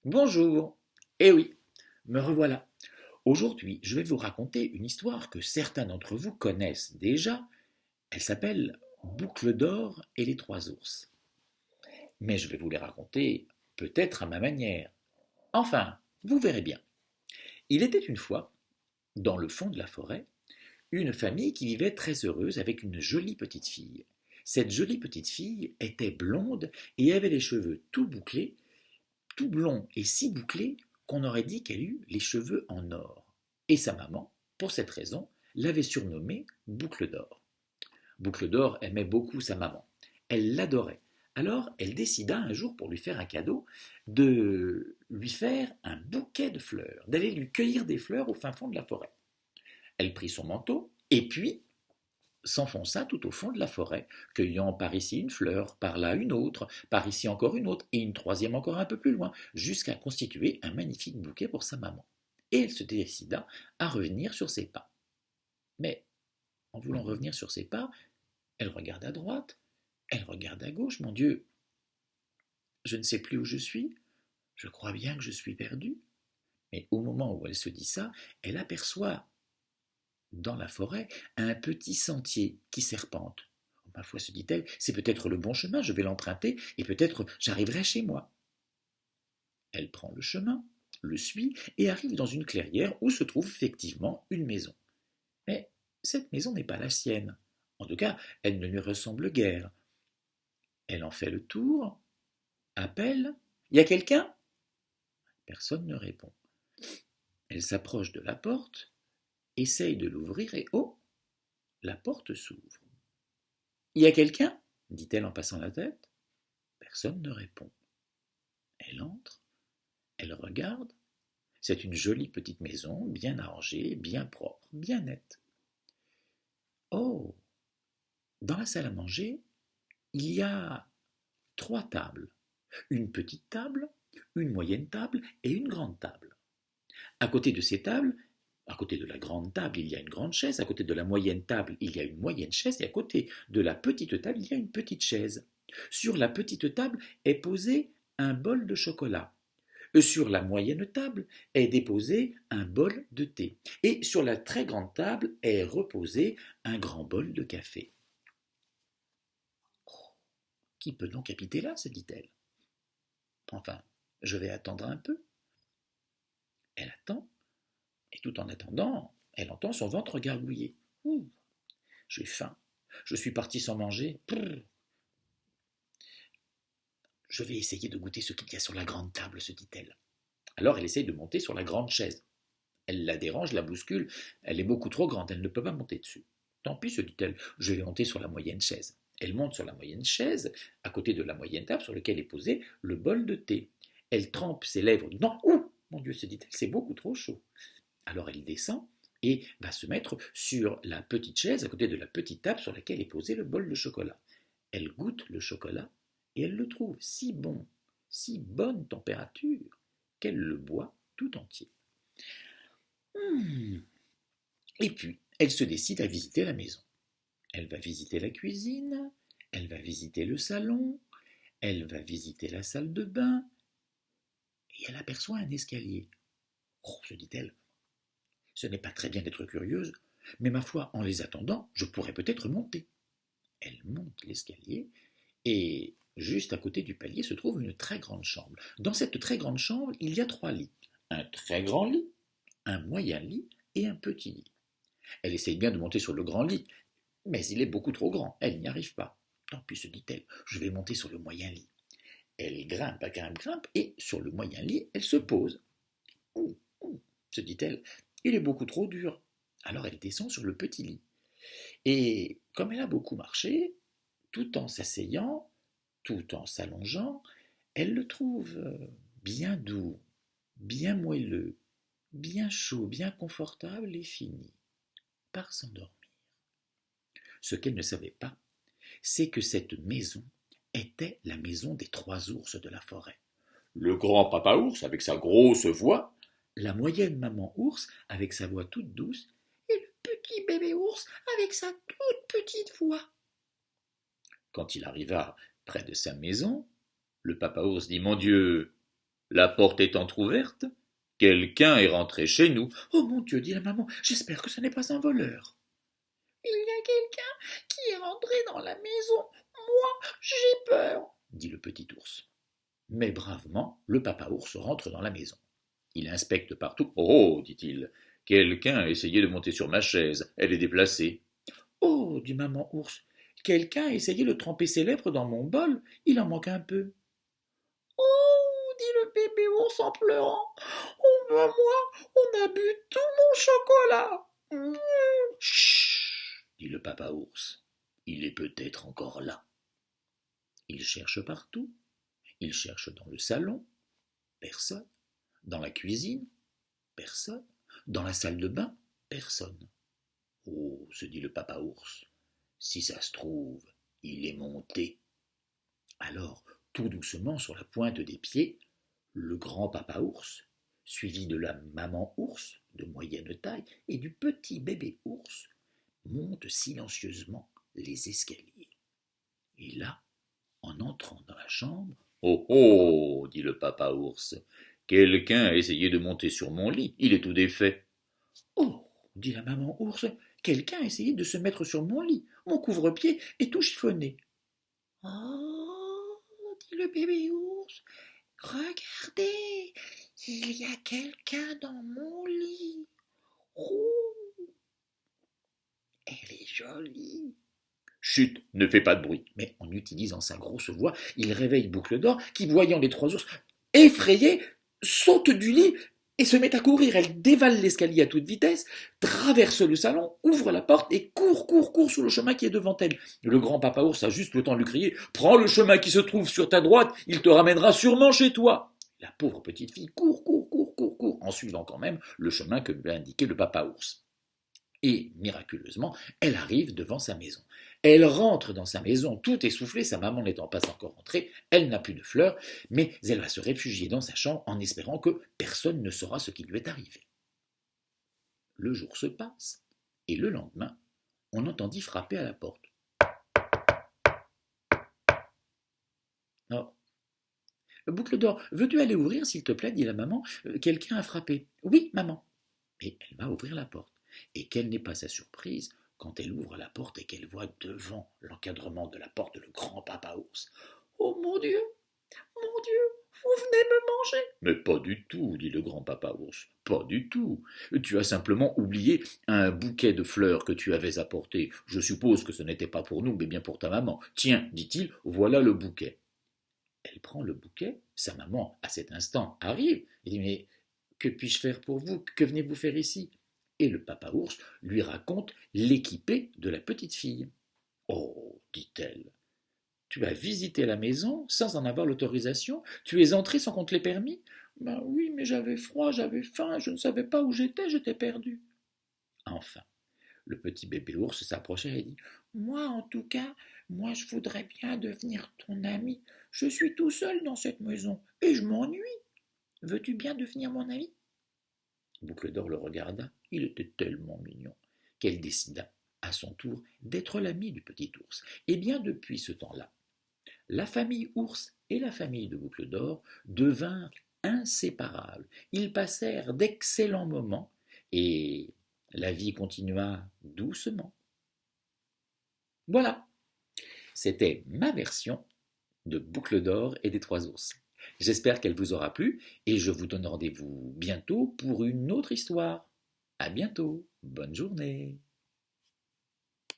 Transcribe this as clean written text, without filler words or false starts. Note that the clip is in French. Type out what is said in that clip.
Bonjour. Eh oui, me revoilà. Aujourd'hui, je vais vous raconter une histoire que certains d'entre vous connaissent déjà. Elle s'appelle Boucle d'or et les trois ours. Mais je vais vous les raconter peut-être à ma manière. Enfin, vous verrez bien. Il était une fois, dans le fond de la forêt, une famille qui vivait très heureuse avec une jolie petite fille. Cette jolie petite fille était blonde et avait les cheveux tout bouclés, tout blond et si bouclé qu'on aurait dit qu'elle eut les cheveux en or. Et sa maman, pour cette raison, l'avait surnommée Boucle d'or. Boucle d'or aimait beaucoup sa maman. Elle l'adorait. Alors elle décida un jour, pour lui faire un cadeau, de lui faire un bouquet de fleurs, d'aller lui cueillir des fleurs au fin fond de la forêt. Elle prit son manteau et puis s'enfonça tout au fond de la forêt, cueillant par ici une fleur, par là une autre, par ici encore une autre, et une troisième encore un peu plus loin, jusqu'à constituer un magnifique bouquet pour sa maman. Et elle se décida à revenir sur ses pas. Mais, en voulant revenir sur ses pas, elle regarde à droite, elle regarde à gauche, mon Dieu, je ne sais plus où je suis, je crois bien que je suis perdue. Mais au moment où elle se dit ça, elle aperçoit dans la forêt un petit sentier qui serpente. Ma foi, se dit-elle, c'est peut-être le bon chemin, je vais l'emprunter et peut-être j'arriverai chez moi. Elle prend le chemin, le suit et arrive dans une clairière où se trouve effectivement une maison. Mais cette maison n'est pas la sienne. En tout cas, elle ne lui ressemble guère. Elle en fait le tour, appelle. Y a quelqu'un? Personne ne répond. Elle s'approche de la porte, essaye de l'ouvrir et oh, la porte s'ouvre. Y a quelqu'un? Dit-elle en passant la tête. Personne ne répond. Elle entre, elle regarde. C'est une jolie petite maison, bien arrangée, bien propre, bien nette. Oh! Dans la salle à manger, il y a trois tables. Une petite table, une moyenne table et une grande table. À côté de ces tables, à côté de la grande table, il y a une grande chaise, à côté de la moyenne table, il y a une moyenne chaise, et à côté de la petite table, il y a une petite chaise. Sur la petite table est posé un bol de chocolat. Sur la moyenne table est déposé un bol de thé. Et sur la très grande table est reposé un grand bol de café. Oh, qui peut donc habiter là, se dit-elle. Enfin, je vais attendre un peu. Elle attend, et tout en attendant, elle entend son ventre gargouiller. Ouh, j'ai faim. Je suis partie sans manger. Prrr. Je vais essayer de goûter ce qu'il y a sur la grande table, se dit-elle. Alors elle essaye de monter sur la grande chaise. Elle la dérange, la bouscule, elle est beaucoup trop grande, elle ne peut pas monter dessus. Tant pis, se dit-elle, je vais monter sur la moyenne chaise. Elle monte sur la moyenne chaise, à côté de la moyenne table sur laquelle est posé le bol de thé. Elle trempe ses lèvres dedans. Ouh, mon Dieu, se dit-elle, c'est beaucoup trop chaud. Alors elle descend et va se mettre sur la petite chaise à côté de la petite table sur laquelle est posé le bol de chocolat. Elle goûte le chocolat et elle le trouve si bon, si bonne température, qu'elle le boit tout entier. Hmm. Et puis, elle se décide à visiter la maison. Elle va visiter la cuisine, elle va visiter le salon, elle va visiter la salle de bain, et elle aperçoit un escalier. Oh, se dit-elle, ce n'est pas très bien d'être curieuse, mais ma foi, en les attendant, je pourrais peut-être monter. Elle monte l'escalier, et juste à côté du palier se trouve une très grande chambre. Dans cette très grande chambre, il y a trois lits. Un très grand lit, un moyen lit et un petit lit. Elle essaye bien de monter sur le grand lit, mais il est beaucoup trop grand, elle n'y arrive pas. Tant pis, se dit-elle, je vais monter sur le moyen lit. Elle grimpe, grimpe, et sur le moyen lit, elle se pose. Ouh, ouh, se dit-elle, il est beaucoup trop dur. Alors elle descend sur le petit lit. Et comme elle a beaucoup marché, tout en s'asseyant, tout en s'allongeant, elle le trouve bien doux, bien moelleux, bien chaud, bien confortable et fini par s'endormir. Ce qu'elle ne savait pas, c'est que cette maison était la maison des trois ours de la forêt. Le grand papa ours avec sa grosse voix, la moyenne maman ours avec sa voix toute douce, et le petit bébé ours avec sa toute petite voix. Quand il arriva près de sa maison, le papa ours dit « Mon Dieu, La porte est entr'ouverte. Quelqu'un est rentré chez nous. Oh mon Dieu, dit la maman, j'espère que ce n'est pas un voleur. Il y a quelqu'un qui est rentré dans la maison. Moi, j'ai peur, dit le petit ours. Mais bravement, le papa ours rentre dans la maison. Il inspecte partout. Oh, dit-il, quelqu'un a essayé de monter sur ma chaise. Elle est déplacée. Oh, dit maman ours, quelqu'un a essayé de tremper ses lèvres dans mon bol. Il en manque un peu. Oh, dit le bébé ours en pleurant. Oh, ben moi, on a bu tout mon chocolat. Chut, dit le papa ours. Il est peut-être encore là. Il cherche partout. Il cherche dans le salon. Personne. Dans la cuisine. Personne. Dans la salle de bain. Personne. Oh, se dit le papa ours. Si ça se trouve, il est monté. Alors, tout doucement, sur la pointe des pieds, le grand papa ours, suivi de la maman ours de moyenne taille et du petit bébé ours, monte silencieusement les escaliers. Et là, en entrant dans la chambre, oh oh, dit le papa ours, quelqu'un a essayé de monter sur mon lit, il est tout défait. Oh, dit la maman ours, quelqu'un a essayé de se mettre sur mon lit, mon couvre-pied est tout chiffonné. Oh, dit le bébé ours, regardez, il y a quelqu'un dans mon lit. Oh, elle est jolie. Chut, ne fais pas de bruit. Mais en utilisant sa grosse voix, il réveille Boucle d'Or qui, voyant les trois ours, effrayée, saute du lit et se met à courir. Elle dévale l'escalier à toute vitesse, traverse le salon, ouvre la porte et court sur le chemin qui est devant elle. Le grand papa ours a juste le temps de lui crier « Prends le chemin qui se trouve sur ta droite, il te ramènera sûrement chez toi !» La pauvre petite fille court, en suivant quand même le chemin que lui a indiqué le papa ours. Et, miraculeusement, elle arrive devant sa maison. Elle rentre dans sa maison tout essoufflée, sa maman n'étant pas encore rentrée, elle n'a plus de fleurs, mais elle va se réfugier dans sa chambre en espérant que personne ne saura ce qui lui est arrivé. Le jour se passe, et le lendemain, on entendit frapper à la porte. Oh. Boucle d'Or, veux-tu aller ouvrir, s'il te plaît, dit la maman. Quelqu'un a frappé. Oui, maman. Et elle va ouvrir la porte. Et quelle n'est pas sa surprise quand elle ouvre la porte et qu'elle voit devant l'encadrement de la porte le grand papa ours. Oh mon Dieu, vous venez me manger. Mais pas du tout, dit le grand papa ours, pas du tout. Tu as simplement oublié un bouquet de fleurs que tu avais apporté. Je suppose que ce n'était pas pour nous, mais bien pour ta maman. Tiens, dit-il, voilà le bouquet. Elle prend le bouquet, sa maman, à cet instant, arrive, et dit, mais que puis-je faire pour vous? Que venez-vous faire ici? Et le papa ours lui raconte l'équipée de la petite fille. Oh, dit-elle, tu as visité la maison sans en avoir l'autorisation? Tu es entré sans qu'on te l'ait permis? Ben oui, mais j'avais froid, j'avais faim, je ne savais pas où j'étais perdu. Enfin, le petit bébé ours s'approcha et dit, moi en tout cas, moi je voudrais bien devenir ton ami. Je suis tout seul dans cette maison et je m'ennuie. Veux-tu bien devenir mon ami? Boucle d'Or le regarda, il était tellement mignon qu'elle décida à son tour d'être l'ami du petit ours. Et bien depuis ce temps-là, la famille ours et la famille de Boucle d'Or devinrent inséparables. Ils passèrent d'excellents moments et la vie continua doucement. Voilà, c'était ma version de Boucle d'Or et des trois ours. J'espère qu'elle vous aura plu et je vous donne rendez-vous bientôt pour une autre histoire. À bientôt, bonne journée.